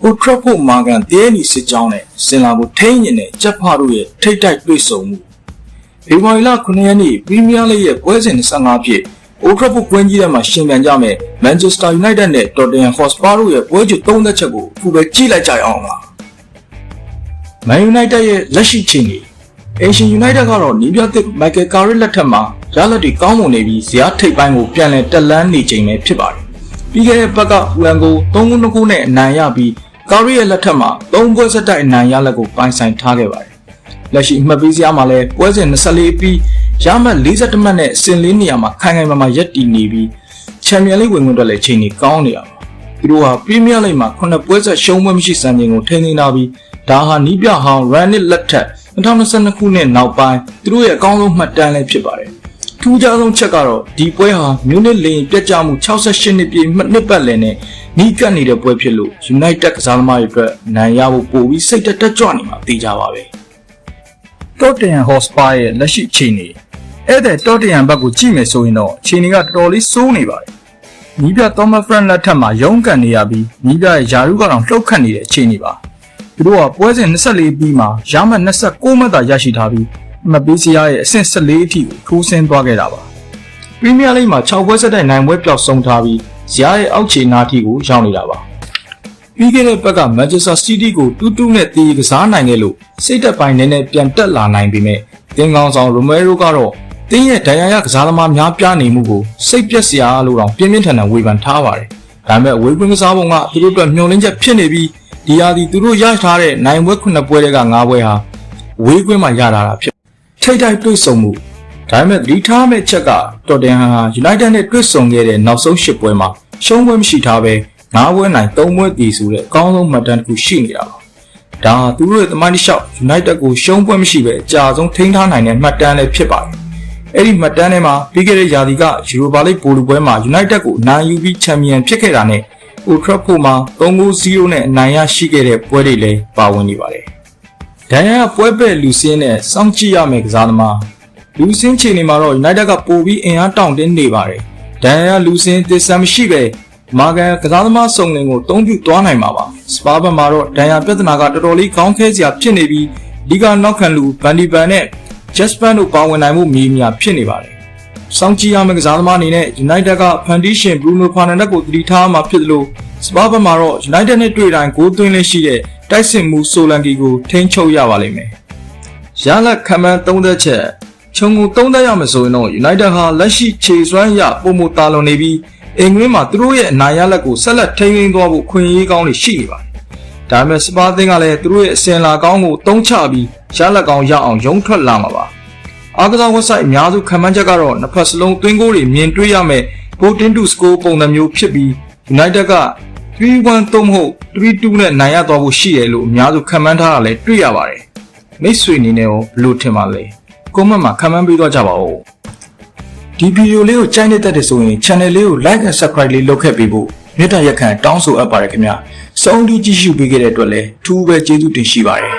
Ultra ဖို့မာကန်တဲနီစစ်ကြောင်းနဲ့စင်လာကိုထိန်းညင်တဲ့ကြက်ဖတို့ရဲ့ထိတ်တိုက်တွေ့ဆုံမှုဖေဖော်ဝါရီလ9ရက်နေ့ပရီးမီးယားလိရဲ့ပွဲစဉ်25ဖြစ် Ultra ဖို့ကွင်းကြီးထဲမှာရှင်ပြန်ကြမယ် Manchester United နဲ့ Tottenham Hotspur တို့ရဲ့ပွဲချုပ်3သက်ချက်ကိုအခုပဲကြည့်လိုက်ကြအောင်ပါ Man United ရဲ့လက်ရှိချိန်ကြီး Asian United ကတော့နီးပြသစ် Michael Carrick လက်ထက်မှာရလဒ်တွေကောင်းမွန်နေပြီးဇယားထိပ်ပိုင်းကိုပြန်လည်တက်လန်းနေချိန်ပဲဖြစ်ပါတယ်ပြီးခဲ့တဲ့ဘက်ကဟူလန်ကို3-2နဲ့အနိုင်ရပြီးကာရီရဲ့လက်ထက်မှာ3ပွဲဆက်တိုက်အနိုင်ရလက်ကိုပိုင်ဆိုင်ထားခဲ့ပါတယ်။လက်ရှိအမှတ်ပေးစရာမှာလည်းပွဲစဉ်24ပြီးရမှတ်41မှတ်နဲ့အဆင့်4နေရာမှာခိုင်ခိုင်မာမာရပ်တည်နေပြီးချန်ပီယံလိဝင်ခွင့်အတွက်လည်းချိန်ကြီးကောင်းနေတာပါ။သူတို့ဟာပရီးမီးယားလိမှာ9ပွဲဆက်ရှုံးပွဲမရှိစံချိန်ကိုထိန်းသိမ်းထားပြီးဒါဟာနီးပြဟောင်း Ranić လက်ထက်2022ခုနှစ်နောက်ပိုင်းသူတို့ရဲ့အကောင်းဆုံးမှတ်တမ်းလည်းဖြစ်ပါတယ်။ထူးခြားဆုံးချက်ကတော့ဒီပွဲဟာမြို့နစ်လိန်ပြတ်ကျမှု68နှစ်ပြည့်နှစ်ပတ်လည်နဲ့နီးကပ်နေတဲ့ပွဲဖြစ်လို့ United ကစားသမားတွေအတွက်နိုင်ရဖို့ပိုပြီးစိတ်တက်ကြွနေမှာသိကြပါပဲ Tottenham Hotspur ရဲ့လက်ရှိအခြေအနေအဲ့တဲ့ Tottenham ဘက်ကိုကြည့်မယ်ဆိုရင်တော့အခြေအနေကတော်တော်လေးစိုးနေပါတယ်နီးပြ Thomas Frank လက်ထက်မှာရုန်းကန်နေရပြီးနီးပြရဲ့ယာရုကတော့လှုပ်ခတ်နေတဲ့အခြေအနေပါသူတို့ကပွဲစဉ်24ပြီးမှာရမှတ်29မှတ်သာရရှိထားပြီးအမှတ်ပေးစရာရဲ့အဆင့်14အထိကိုထိုးဆင်းသွားခဲ့တာပါပရီးမီးယားလိမှာ6ပွဲဆက်တိုက်နိုင်ပွဲပျောက်ဆုံးထားပြီးဇယားရဲ့အောက်ခြေနာထိကိုရောက်နေတာပါပြီးခဲ့တဲ့ဘက်က Manchester City ကို2-2နဲ့တည်ကစားနိုင်ခဲ့လို့စိတ်သက်ပိုင်းနည်းနည်းပြန်တက်လာနိုင်ပေမဲ့တင်ကောင်းဆောင် Romero ကတော့တင်းရဲ့ဒဏ်ရာရကစားသမားများပြားနေမှုကိုစိတ်ပျက်စရာလို့တောင်ပြင်းပြင်းထန်ထန်ဝေဖန်ထားပါတယ်ဒါပေမဲ့အဝေးကွင်းကစားပုံကသူတို့အတွက်မျှော်လင့်ချက်ဖြစ်နေပြီးဒီဟာဒီသူတို့ရထားတဲ့နိုင်ပွဲ9ပွဲတွေက9ပွဲဟာဝေးကွင်းမှာရတာဖြစ်ထိတ်တိုက်တွေ့ဆုံမှုဒါပေမဲ့ဒီထားမဲ့ချက်က Tottenham ဟာ United နဲ့တွေ့ဆုံခဲ့တဲ့နောက်ဆုံး10ပွဲမှာရှုံးပွဲမရှိထားပဲ9ပွဲနိုင်3ပွဲတည်ဆိုတဲ့အကောင်းဆုံးမှတ်တမ်းတစ်ခုရှိနေတာပါဒါဟာသူတို့ရဲ့သမိုင်းတစ်လျှောက် United ကိုရှုံးပွဲမရှိပဲအကြာဆုံးထိန်းထားနိုင်တဲ့မှတ်တမ်းလည်းဖြစ်ပါတယ်အဲ့ဒီမှတ်တမ်းထဲမှာပြီးခဲ့တဲ့ရာသီက Europa League ဗိုလ်လုပွဲမှာ United ကိုအနိုင်ယူပြီးချန်ပီယံဖြစ်ခဲ့တာနဲ့ Old Trafford မှာ3-0နဲ့အနိုင်ရရှိခဲ့တဲ့ပွဲတွေလည်းပါဝင်နေပါတယ်ဒဏ်ရာပွဲပဲ့လူစင်းနဲ့စောင့်ကြည့်ရမယ့်ကစားသမားလူစင်းချီနေမှာတော့ United ကပိုပြီးအင်အားတောင့်တင်းနေပါတယ်ဒဏ်ရာလူစင်းတည်ဆံမရှိပဲမာကန်ကစားသမားစုံလင်ကိုသုံးပြသွားနိုင်မှာပါစပါးဘက်မှာတော့ဒဏ်ရာပြဿနာကတော်တော်လေးကောင်းခဲစရာဖြစ်နေပြီးလီဂါနောက်ခံလူဘန်ဒီပန်နဲ့ဂျက်စပန်တို့ပါဝင်နိုင်မှုမြေမြာဖြစ်နေပါတယ်စောင့်ကြည့်ရမယ့်ကစားသမားအနေနဲ့ United ကဖန်တီရှင် Bruno Fernandes ကိုတတိထားမှာဖြစ်လို့စပါးဘက်မှာတော့ United နဲ့တွေ့တိုင်းဂိုးသွင်းလေးရှိတဲ့တိုက်စစ်မှုဆိုလန်ကီကိုထိန်းချုပ်ရပါလိမ့်မယ်ရလက်ခမန်း3သက်ချက်ခြုံကို3သက်ရမယ်ဆိုရင်တော့ United ဟာလက်ရှိခြေစွမ်းရပုံမတာလွန်နေပြီးအင်္ဂလန်မှာသူတို့ရဲ့အနိုင်ရလက်ကိုဆက်လက်ထိန်းသိမ်းသွားဖို့ခွင့်ရေးကောင်းတွေရှိနေပါတယ်ဒါပေမဲ့စပါးသင်းကလည်းသူတို့ရဲ့အစင်လာကောင်းကိုတုံးချပြီးရလက်ကောင်းရအောင်ရုံးထွက်လာမှာပါအားကစားဝက်ဆိုက်အများစုခန့်မှန်းချက်ကတော့နှစ်ဖက်စလုံးသွင်းဂိုးတွေမြင်တွေ့ရမယ် Voting to score ပုံစံမျိုးဖြစ်ပြီး United က3-1 သို့မဟုတ်3-2နဲ့နိုင်ရသွားဖို့ရှိတယ်လို့အများစုခန့်မှန်းထားတာလည်းတွေ့ရပါတယ်မိတ်ဆွေအနေနဲ့ရောဘယ်လိုထင်ပါလဲကွန်မန့်မှာခန့်မှန်းပေးသွားကြပါဦးဒီဗီဒီယိုလေးကိုကြိုက်နေတဲ့တဲ့ဆိုရင် channel လေးကို like and subscribe လေးလုပ်ခဲ့ပေးဖို့မေတ္တာရက်ခံတောင်းဆိုအပ်ပါတယ်ခင်ဗျာစောင့်ကြည့်ကြည့်ရှုပေးခဲ့တဲ့အတွက်လည်းထူးပဲကျေးဇူးတင်ရှိပါတယ်